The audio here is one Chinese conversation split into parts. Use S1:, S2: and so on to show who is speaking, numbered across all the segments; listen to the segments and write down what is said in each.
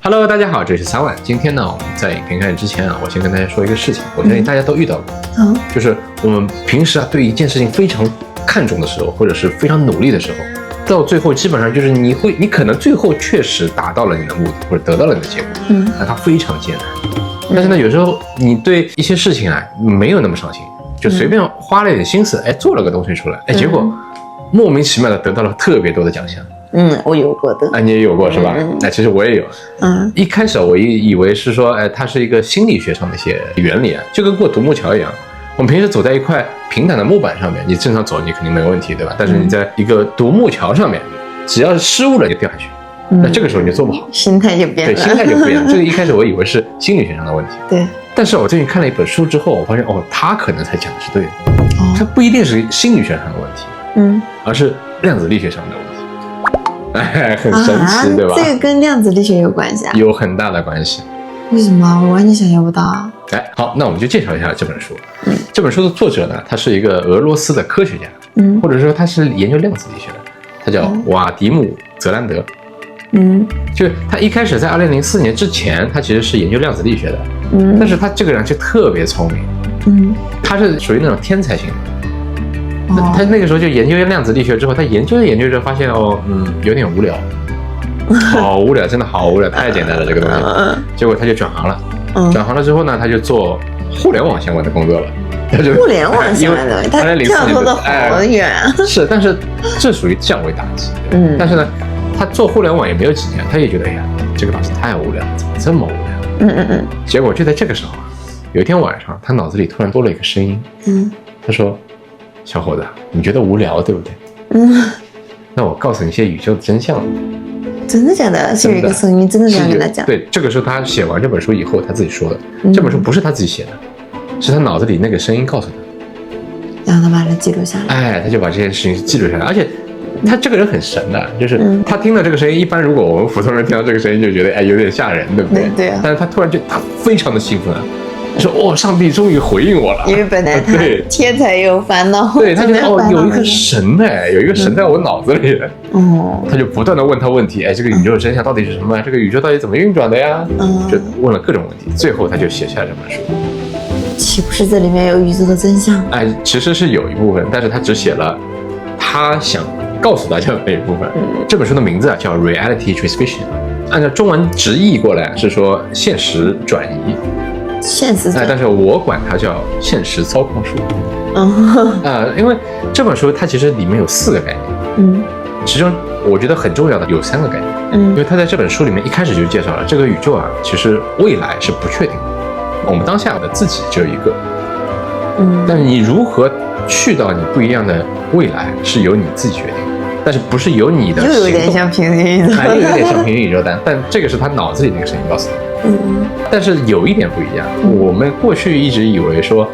S1: Hello， 大家好，这是3万。今天呢，我们在影片开始之前啊，我先跟大家说一个事情，我相信大家都遇到过，就是我们平时啊对一件事情非常看重的时候，或者是非常努力的时候，到最后基本上就是你可能最后确实达到了你的目的，或者得到了你的结果，但它非常艰难。但是呢，有时候你对一些事情啊没有那么上心，就随便花了一点心思，做了个东西出来，结果莫名其妙的得到了特别多的奖项。
S2: 我有过的。
S1: 你也有过是吧？其实我也有。一开始我以为是说，它是一个心理学上的一些原理啊，就跟过独木桥一样。我们平时走在一块平坦的木板上面，你正常走你肯定没有问题，对吧？但是你在一个独木桥上面，只要是失误了就掉下去，那这个时候你就做不好，
S2: 心态就变了。
S1: 对，心态就不一样。这个一开始我以为是心理学上的问题，
S2: 对。但
S1: 是我最近看了一本书之后，我发现他可能才讲的是对的，它不一定是心理学上的问题，而是量子力学上的问题。很神奇，对吧？
S2: 这个跟量子力学有关系啊？有
S1: 很大的关系。
S2: 为什么？我完全想象不到啊！
S1: 好，那我们就介绍一下这本书。这本书的作者呢，他是一个俄罗斯的科学家，或者说他是研究量子力学的，他叫瓦迪姆·泽兰德。就他一开始在2004年之前，他其实是研究量子力学的，但是他这个人就特别聪明，他是属于那种天才型的。他那个时候就研究量子力学之后，他研究着发现有点无聊，好无聊，真的好无聊，太简单了这个东西。结果他就转行了，转行了之后呢，他就做互联网相关的工作了。
S2: 互联网相关的，他跳脱的好远啊。
S1: 是，但是这属于降维打击。但是呢，他做互联网也没有几年，他也觉得这个东西太无聊，怎么这么无聊？结果就在这个时候，有一天晚上，他脑子里突然多了一个声音，他说：“小伙子，你觉得无聊对不对？那我告诉你一些宇宙的真相。”
S2: 真的假的？是有一个声音真的这样跟他讲？
S1: 对，这个是他写完这本书以后他自己说的。这本书不是他自己写的，是他脑子里那个声音告诉他，
S2: 让他把它记录下来。
S1: 他就把这件事情记录下来。而且他这个人很神的，就是他听到这个声音，一般如果我们普通人听到这个声音就觉得有点吓人，对不对？
S2: 对啊。
S1: 但是他突然他非常的兴奋。说上帝终于回应我了，
S2: 因为本来他天才有烦恼，
S1: 对，他觉得有一个神有一个神在我脑子里，他就不断的问他问题，这个宇宙的真相到底是什么？这个宇宙到底怎么运转的呀？就问了各种问题，最后他就写下了这本书。
S2: 岂不是这里面有宇宙的真相？
S1: 其实是有一部分，但是他只写了他想告诉大家的那一部分。这本书的名字叫 Reality Transmission， 按照中文直译过来是说现实转移。但是我管它叫现实操控术。因为这本书它其实里面有4个概念，其中我觉得很重要的有3个概念，因为它在这本书里面一开始就介绍了这个宇宙啊，其实未来是不确定的，我们当下的自己只有一个，但是你如何去到你不一样的未来是由你自己决定，但是不是由你的行动，
S2: 又有点像平行宇宙，
S1: 又有点像平行宇宙但这个是他脑子里那个声音告诉他。但是有一点不一样，我们过去一直以为说，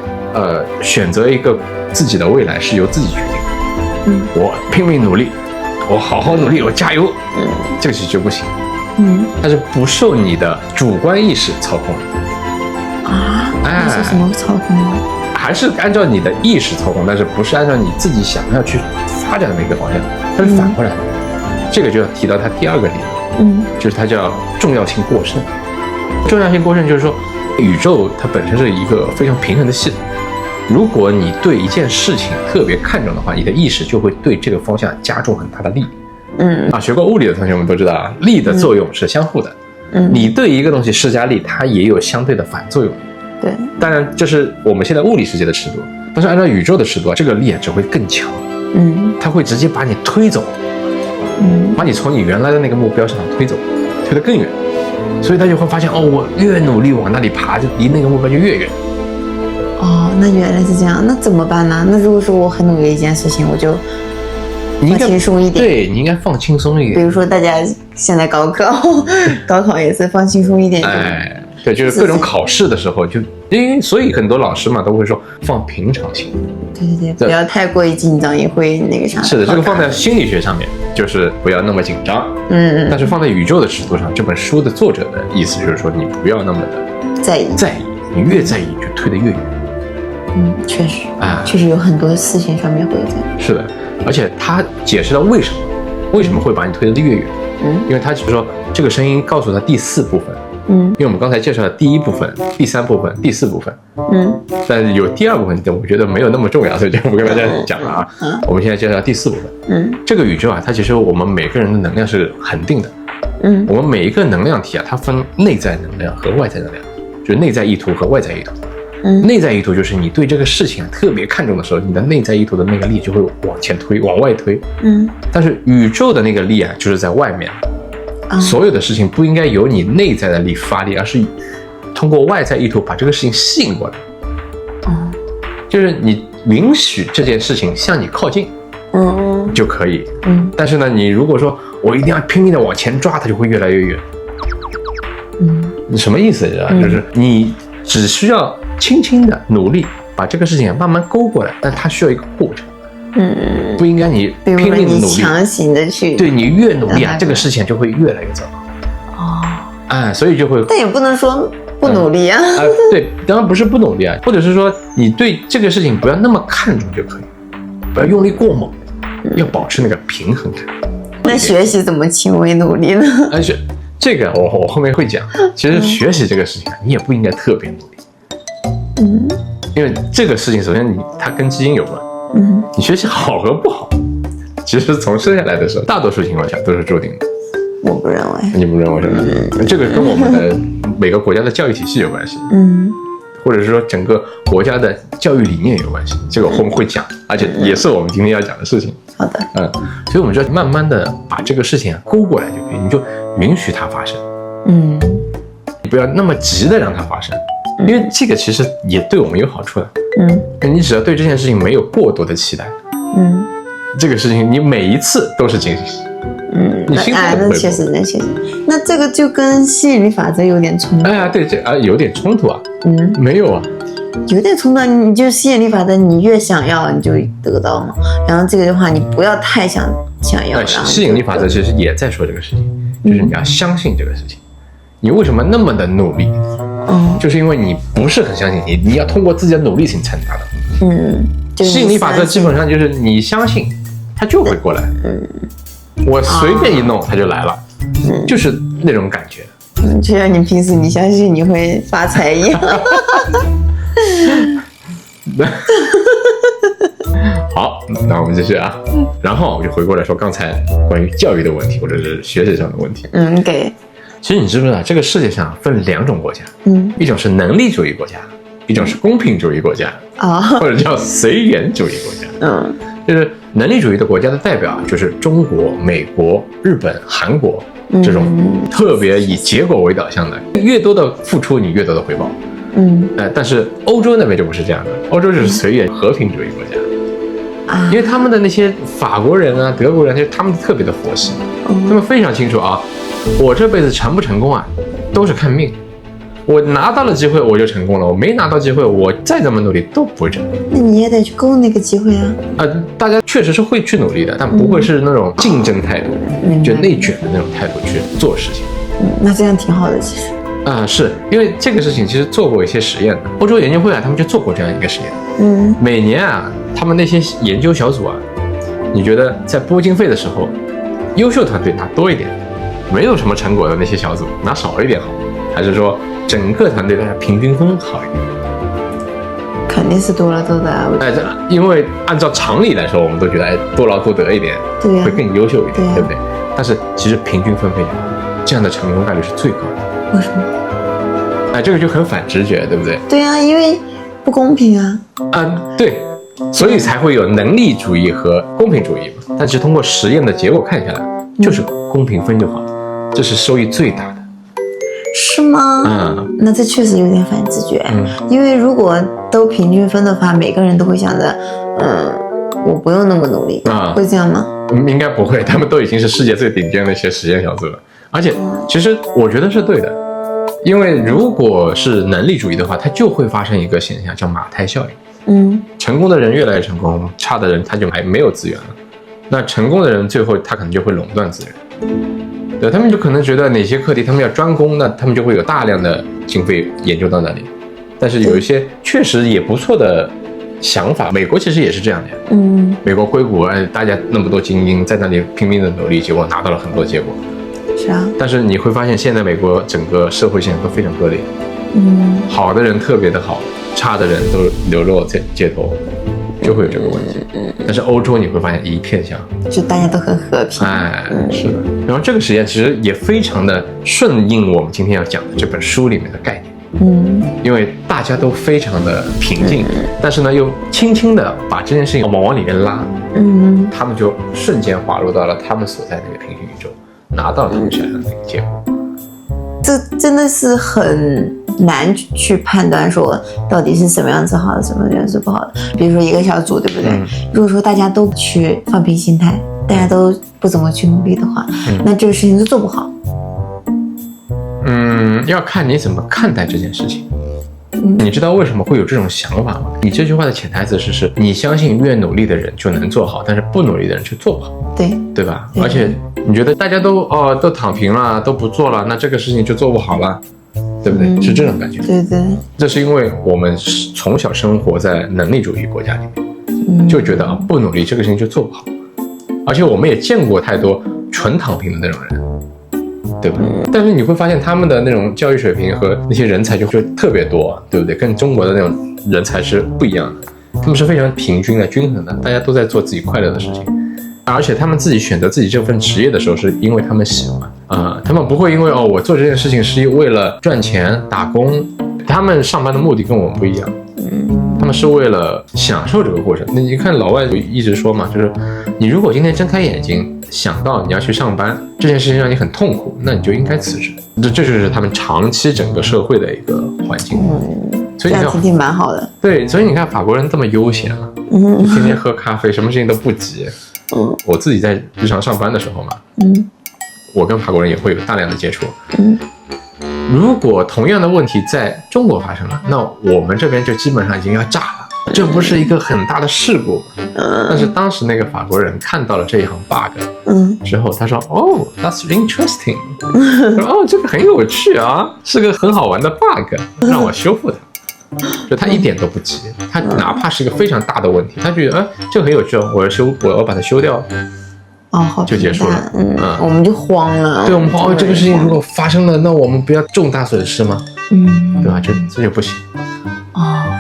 S1: 选择一个自己的未来是由自己决定的。我拼命努力，我好好努力，我加油，这个其实就不行。它是不受你的主观意识操控的。
S2: 是什么操控呢？
S1: 还是按照你的意识操控，但是不是按照你自己想要去发展的那个方向，它是反过来的。这个就要提到它第2个理论，就是它叫重要性过剩。重要性过剩就是说，宇宙它本身是一个非常平衡的系统。如果你对一件事情特别看重的话，你的意识就会对这个方向加重很大的力。学过物理的同学们都知道力的作用是相互的。你对一个东西施加力，它也有相对的反作用。
S2: 对，
S1: 当然这是我们现在物理世界的尺度，但是按照宇宙的尺度，这个力只会更强。它会直接把你推走，把你从你原来的那个目标上推走，推得更远。所以他就会发现我越努力往那里爬，就离那个目标就越远。
S2: 那原来是这样，那怎么办呢？那如果说我很努力一件事情，我就放轻松一点。对，
S1: 你应该放轻松一点。
S2: 比如说大家现在高考也是放轻松一点。
S1: 对，就是各种考试的时候所以很多老师嘛都会说放平常心。
S2: 对，不要太过于紧张，也会那个啥。
S1: 是的，这个放在心理学上面就是不要那么紧张。但是放在宇宙的尺度上，这本书的作者的意思就是说你不要那么的在意，你越在意就推得越远。
S2: 确实确实有很多事情上面会有这样。
S1: 是的，而且他解释了为什么。为什么会把你推得越远？因为他就是说这个声音告诉他第4部分。因为我们刚才介绍了第1部分、第3部分、第4部分。但是有第2部分，我觉得没有那么重要，所以就不跟大家讲了啊。我们现在介绍第4部分。这个宇宙啊，它其实我们每个人的能量是恒定的。我们每一个能量体啊，它分内在能量和外在能量，就是内在意图和外在意图。内在意图就是你对这个事情特别看重的时候，你的内在意图的那个力就会往前推，往外推。但是宇宙的那个力啊，就是在外面。所有的事情不应该由你内在的力发力，而是通过外在意图把这个事情吸引过来。就是你允许这件事情向你靠近，就可以。但是呢，你如果说我一定要拼命的往前抓，它就会越来越远。你什么意思？就是你只需要轻轻的努力把这个事情慢慢勾过来，但它需要一个过程。不应该你拼命的努力，
S2: 强行的去，
S1: 对，你越努力啊，这个事情就会越来越糟糕。所以就会，
S2: 但也不能说不努力啊。
S1: 对，当然不是不努力啊，或者是说你对这个事情不要那么看重就可以，不要用力过猛，要保持那个平衡感。
S2: 那学习怎么轻微努力呢？
S1: 而且这个我后面会讲。其实学习这个事情啊，你也不应该特别努力。因为这个事情首先它跟基因有关。你学习好和不好，其实从生下来的时候，大多数情况下都是注定的。
S2: 我不认为。
S1: 你不认为是吧？这个跟我们的每个国家的教育体系有关系。或者是说整个国家的教育理念有关系。这个我们会讲，而且也是我们今天要讲的事情。
S2: 好的。
S1: 所以我们就要慢慢的把这个事情勾过来就可以，你就允许它发生。你不要那么急的让它发生。因为这个其实也对我们有好处的。你只要对这件事情没有过多的期待，这个事情你每一次都是惊喜。你心态不会。
S2: 那确实。那这个就跟吸引力法则有点冲突。
S1: 对，这有点冲突啊。没有啊。
S2: 有点冲突，你就吸引力法则，你越想要你就得到嘛。然后这个的话，你不要太想要。
S1: 吸引力法则其实也在说这个事情，就是你要相信这个事情。你为什么那么的努力？就是因为你不是很相信你要通过自己的努力才能达到。吸引力法则基本上就是你相信它就会过来。我随便一弄它就来了。就是那种感觉。
S2: 就像你平时你相信你会发财一样。
S1: 好，那我们继续啊。然后我就回过来说刚才关于教育的问题，或者是学习上的问题。
S2: 给。
S1: 其实你知不知道，这个世界上分2种国家，一种是能力主义国家，一种是公平主义国家，或者叫随缘主义国家。就是能力主义的国家的代表就是中国、美国、日本、韩国这种特别以结果为导向的，越多的付出你越多的回报。但是欧洲那边就不是这样的，欧洲就是随缘和平主义国家。因为他们的那些法国人啊、德国人，就是他们特别的佛系，他们非常清楚啊。我这辈子成不成功啊，都是看命。我拿到了机会我就成功了，我没拿到机会，我再怎么努力都不会成功。
S2: 那你也得去勾那个机会啊。
S1: 大家确实是会去努力的，但不会是那种竞争态度，就内卷的那种态度去做事情。
S2: 那这样挺好的，其实。
S1: 是因为这个事情其实做过一些实验的，欧洲研究会他们就做过这样一个实验。每年他们那些研究小组你觉得在拨经费的时候，优秀团队拿多一点，没有什么成果的那些小组拿少一点好，还是说整个团队的平均分好一点？
S2: 肯定是多劳多得。
S1: 因为按照常理来说，我们都觉得多劳多得一点，会更优秀一点，对不对？但是其实平均分配这样的成功概率是最高的。
S2: 为什么？
S1: 这个就很反直觉，对不对？
S2: 对啊，因为不公平啊。
S1: 对，所以才会有能力主义和公平主义嘛。但是通过实验的结果看下来，就是公平分就好，这是收益最大的。
S2: 是吗？那这确实有点反直觉。因为如果都平均分的话，每个人都会想着，我不用那么努力，会这样吗？
S1: 应该不会，他们都已经是世界最顶尖的一些实验小组了。而且，其实我觉得是对的，因为如果是能力主义的话，它就会发生一个现象叫马太效应。成功的人越来越成功，差的人他就还没有资源了。那成功的人最后他可能就会垄断资源。对，他们就可能觉得哪些课题他们要专攻，那他们就会有大量的经费研究到那里。但是有一些确实也不错的想法，美国其实也是这样的呀。美国硅谷，大家那么多精英在那里拼命的努力，结果拿到了很多结果。
S2: 是啊。
S1: 但是你会发现，现在美国整个社会现在都非常割裂。好的人特别的好，差的人都流落在街头，就会有这个问题。但是欧洲你会发现一片祥和，
S2: 就大家都很和平。
S1: 是的。然后这个实验其实也非常的顺应我们今天要讲的这本书里面的概念。因为大家都非常的平静，但是呢又轻轻的把这件事情往里面拉。他们就瞬间滑入到了他们所在那个平行宇宙，拿到了他们想要的那个结果。
S2: 这真的是很难去判断说到底是什么样子好的，什么样子不好的。比如说一个小组，对不对？如果说大家都去放平心态，大家都不怎么去努力的话，那这个事情就做不好。
S1: 要看你怎么看待这件事情。你知道为什么会有这种想法吗？你这句话的潜台词是你相信越努力的人就能做好，但是不努力的人却做不好。对吧？而且你觉得大家都躺平了，都不做了，那这个事情就做不好了，对不对？是这种感觉。
S2: 对。
S1: 这是因为我们从小生活在能力主义国家里面，就觉得不努力这个事情就做不好，而且我们也见过太多纯躺平的那种人，对吧？但是你会发现他们的那种教育水平和那些人才就特别多，对不对？跟中国的那种人才是不一样的，他们是非常平均的、均衡的，大家都在做自己快乐的事情。而且他们自己选择自己这份职业的时候，是因为他们喜欢他们不会因为我做这件事情是为了赚钱打工，他们上班的目的跟我们不一样，他们是为了享受这个过程。那你看老外一直说嘛，就是你如果今天睁开眼睛想到你要去上班这件事情让你很痛苦，那你就应该辞职。这就是他们长期整个社会的一个环境。所以
S2: 这样挺蛮好的。
S1: 对，所以你看法国人这么悠闲啊，天天喝咖啡，什么事情都不急。我自己在日常上班的时候嘛，我跟法国人也会有大量的接触。如果同样的问题在中国发生了，那我们这边就基本上已经要炸了，这不是一个很大的事故。但是当时那个法国人看到了这一行 bug 之后，他说that's interesting， 说这个很有趣啊，是个很好玩的 bug， 让我修复它。就他一点都不急，他哪怕是一个非常大的问题，他觉得这个很有趣，我要把它修掉，
S2: 好
S1: 就结束了。
S2: 我们就慌了。
S1: 对，我们慌，这个事情如果发生了，那我们不要重大损失吗？对吧？这就不行。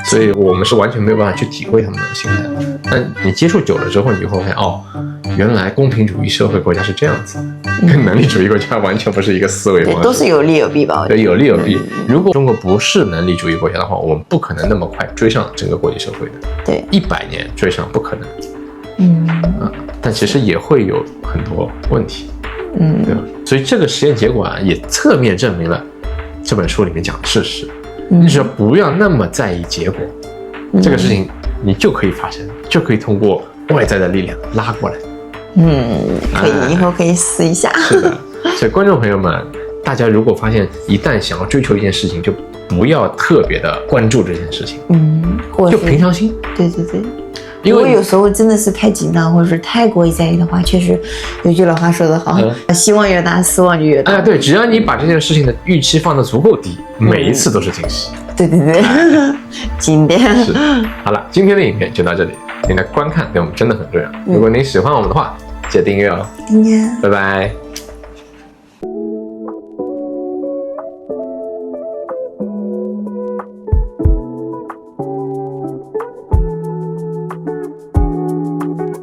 S1: 所以我们是完全没有办法去体会他们的心态。但你接触久了之后，你就会发现原来公平主义社会国家是这样子，跟能力主义国家完全不是一个思维模式。
S2: 都是有利有弊吧？
S1: 对，有利有弊。如果中国不是能力主义国家的话，我们不可能那么快追上整个国际社会的。
S2: 对
S1: ，100年追上不可能。但其实也会有很多问题。对吧？所以这个实验结果也侧面证明了这本书里面讲的事实。你只要不要那么在意结果，这个事情你就可以发生，就可以通过外在的力量拉过来。
S2: 可以，以后可以试一下。
S1: 是的，所以观众朋友们，大家如果发现一旦想要追求一件事情，就不要特别的关注这件事情，就平常心。对。
S2: 因为有时候真的是太紧张，或者是太过于在意的话，确实有句老话说得好，希望越大，失望就越大。
S1: 对，只要你把这件事情的预期放得足够低，每一次都是惊喜。
S2: 对，经典。
S1: 是。好了，今天的影片就到这里，您的观看对我们真的很重要。如果您喜欢我们的话，记得订阅哦。
S2: 订阅。
S1: 拜拜。